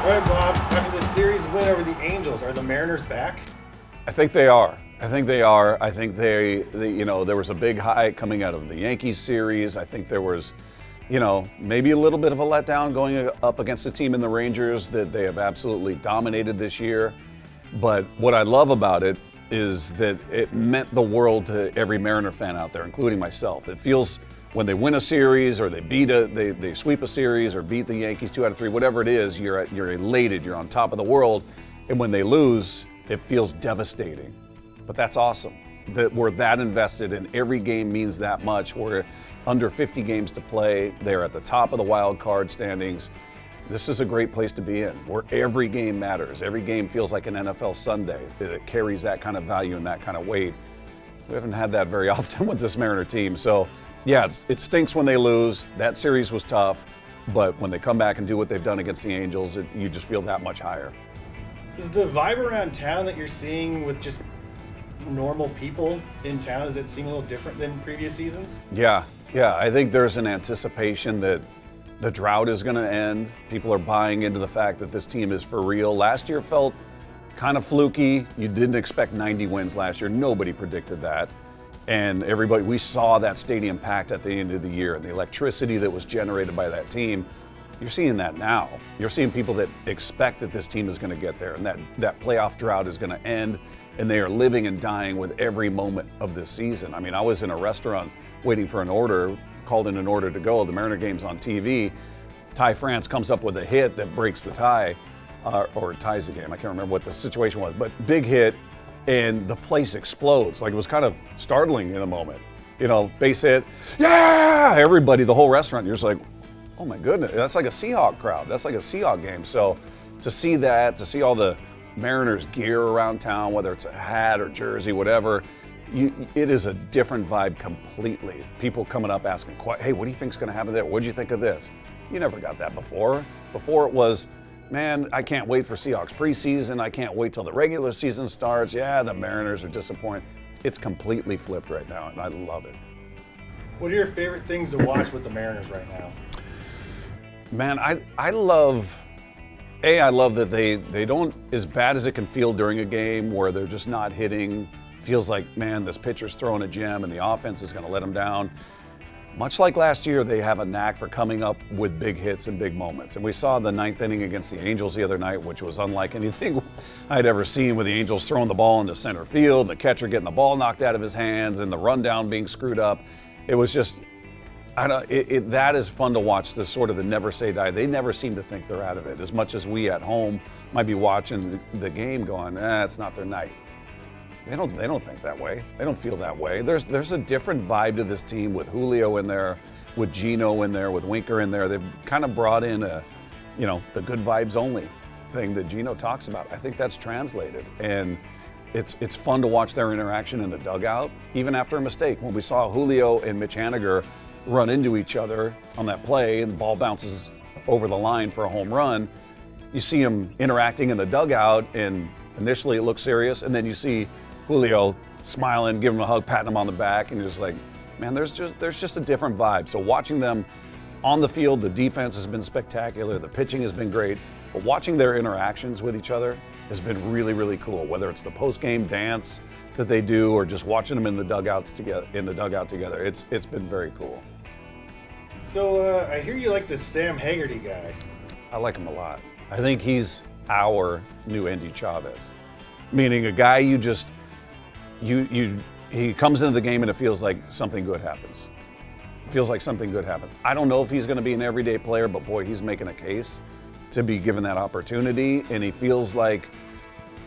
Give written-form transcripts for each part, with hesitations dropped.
All right, Bob, after the series win over the Angels, are the Mariners back? I think they are. I think they there was a big high coming out of the Yankees series. I think there was, maybe a little bit of a letdown going up against a team in the Rangers that they have absolutely dominated this year. But what I love about it is that it meant the world to every Mariner fan out there, including myself. It feels when they win a series or they sweep a series or beat the Yankees 2 out of 3, whatever it is, you're elated, you're on top of the world. And when they lose, it feels devastating. But that's awesome that we're that invested and every game means that much. We're under 50 games to play. They're at the top of the wild card standings. This is a great place to be in, where every game matters. Every game feels like an NFL Sunday. It carries that kind of value and that kind of weight. We haven't had that very often with this Mariner team. So, yeah, it stinks when they lose. That series was tough. But when they come back and do what they've done against the Angels, you just feel that much higher. Is the vibe around town that you're seeing with just normal people in town, does it seem a little different than previous seasons? Yeah. I think there's an anticipation that the drought is going to end. People are buying into the fact that this team is for real. Last year felt kind of fluky. You didn't expect 90 wins last year. Nobody predicted that. And we saw that stadium packed at the end of the year and the electricity that was generated by that team. You're seeing that now. You're seeing people that expect that this team is going to get there and that playoff drought is going to end, and they are living and dying with every moment of this season. I mean, I was in a restaurant waiting for an order, called in an order to go. The Mariner game's on TV. Ty France comes up with a hit that breaks the tie, or ties the game. I can't remember what the situation was, but big hit, and the place explodes. Like, it was kind of startling in a moment. Base hit, yeah! Everybody, the whole restaurant, you're just like, oh my goodness, that's like a Seahawk crowd. That's like a Seahawk game. So to see that, to see all the Mariners gear around town, whether it's a hat or jersey, whatever, it is a different vibe completely. People coming up asking, hey, what do you think's going to happen there? What did you think of this? You never got that before. Before it was, man, I can't wait for Seahawks preseason. I can't wait till the regular season starts. Yeah, the Mariners are disappointed. It's completely flipped right now, and I love it. What are your favorite things to watch with the Mariners right now? Man, I love that they don't, as bad as it can feel during a game where they're just not hitting, feels like, man, this pitcher's throwing a gem and the offense is going to let them down. Much like last year, they have a knack for coming up with big hits and big moments. And we saw the ninth inning against the Angels the other night, which was unlike anything I'd ever seen, with the Angels throwing the ball into center field, the catcher getting the ball knocked out of his hands, and the rundown being screwed up. It was just, that is fun to watch, the sort of the never say die. They never seem to think they're out of it, as much as we at home might be watching the game going, it's not their night. They don't think that way. They don't feel that way. There's a different vibe to this team with Julio in there, with Gino in there, with Winker in there. They've kind of brought in the good vibes only thing that Gino talks about. I think that's translated, and it's fun to watch their interaction in the dugout, even after a mistake. When we saw Julio and Mitch Haniger run into each other on that play and the ball bounces over the line for a home run, you see them interacting in the dugout, and initially it looks serious, and then you see Julio smiling, giving him a hug, patting him on the back, and you're just like, man, there's just a different vibe. So watching them on the field, the defense has been spectacular, the pitching has been great, but watching their interactions with each other has been really, really cool, whether it's the post-game dance that they do or just watching them in the dugout together. It's been very cool. So I hear you like the Sam Hegarty guy. I like him a lot. I think he's our new Andy Chavez, meaning a guy he comes into the game and it feels like something good happens. I don't know if he's going to be an everyday player, but boy, he's making a case to be given that opportunity, and he feels like,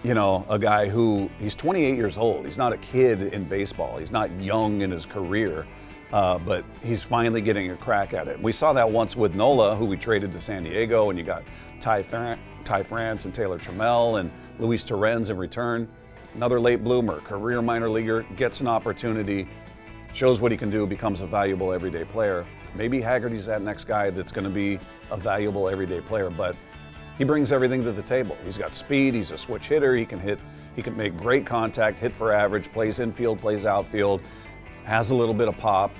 a guy who, he's 28 years old. He's not a kid in baseball. He's not young in his career. But he's finally getting a crack at it. We saw that once with Nola, who we traded to San Diego, and you got Ty France and Taylor Trammell and Luis Torrens in return. Another late bloomer, career minor leaguer, gets an opportunity, shows what he can do, becomes a valuable everyday player. Maybe Hegarty's that next guy that's going to be a valuable everyday player, but he brings everything to the table. He's got speed, he's a switch hitter, he can make great contact, hit for average, plays infield, plays outfield, has a little bit of pop.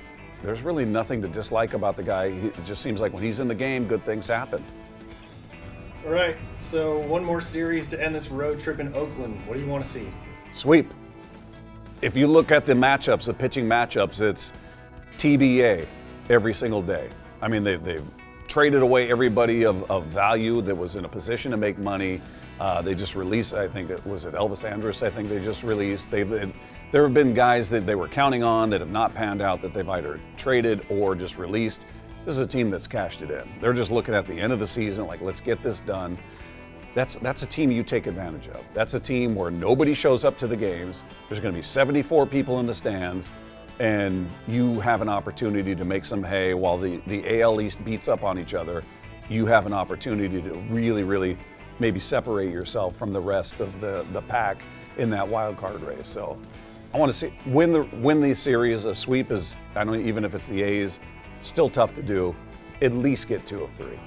There's really nothing to dislike about the guy. It just seems like when he's in the game, good things happen. All right, so one more series to end this road trip in Oakland. What do you want to see? Sweep. If you look at the matchups, the pitching matchups, it's TBA every single day. I mean, they've traded away everybody of value that was in a position to make money. They just released, I think, was it Elvis Andrus? I think they just released. There have been guys that they were counting on that have not panned out that they've either traded or just released. This is a team that's cashed it in. They're just looking at the end of the season like, let's get this done. That's a team you take advantage of. That's a team where nobody shows up to the games. There's going to be 74 people in the stands, and you have an opportunity to make some hay while the AL East beats up on each other. You have an opportunity to really, really maybe separate yourself from the rest of the pack in that wild card race. So I want to see win the series. A sweep is, I don't know, even if it's the A's, still tough to do. At least get 2 of 3.